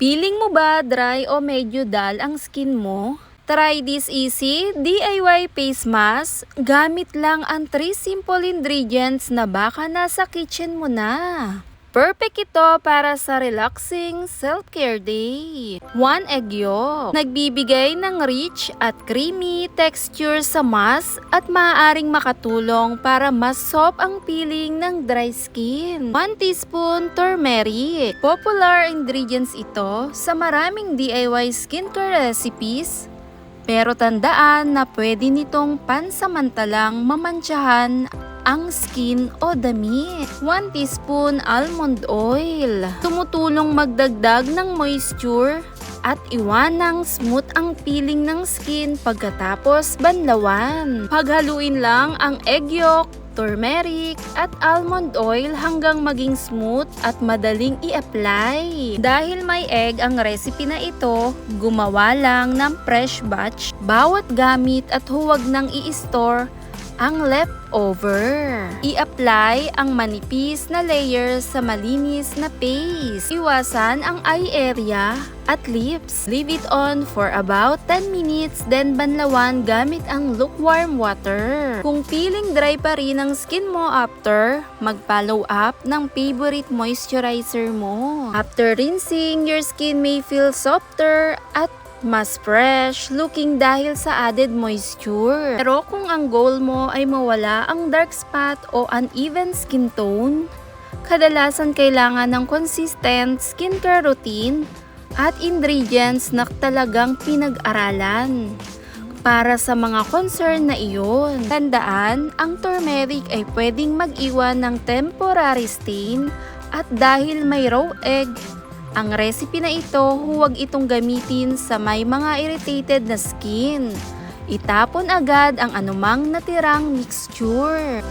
Feeling mo ba dry o medyo dull ang skin mo? Try this easy DIY face mask. Gamit lang ang 3 simple ingredients na baka nasa kitchen mo na. Perfect ito para sa relaxing self-care day. 1 egg yolk. Nagbibigay ng rich at creamy texture sa mask at maaaring makatulong para mas soft ang feeling ng dry skin. 1 teaspoon turmeric. Popular ingredients ito sa maraming DIY skincare recipes. Pero tandaan na pwede nitong pansamantalang mamantsahan ang skin o damit. 1 teaspoon almond oil. Tumutulong magdagdag ng moisture at iwanang smooth ang feeling ng skin pagkatapos banlawan. Paghaluin lang ang egg yolk, turmeric at almond oil hanggang maging smooth at madaling i-apply. Dahil may egg ang recipe na ito, gumawa lang ng fresh batch bawat gamit at huwag nang i-store ang leftover. I-apply ang manipis na layer sa malinis na face. Iwasan ang eye area at lips. Leave it on for about 10 minutes then banlawan gamit ang lukewarm water. Kung feeling dry pa rin ang skin mo after, mag-follow up ng favorite moisturizer mo. After rinsing, your skin may feel softer at mas fresh looking dahil sa added moisture. Pero kung ang goal mo ay mawala ang dark spot o uneven skin tone, kadalasan kailangan ng consistent skincare routine at ingredients na talagang pinag-aralan. Para sa mga concern na iyon, tandaan, ang turmeric ay pwedeng mag-iwan ng temporary stain at dahil may raw egg, ang recipe na ito, huwag itong gamitin sa may mga irritated na skin. Itapon agad ang anumang natirang mixture.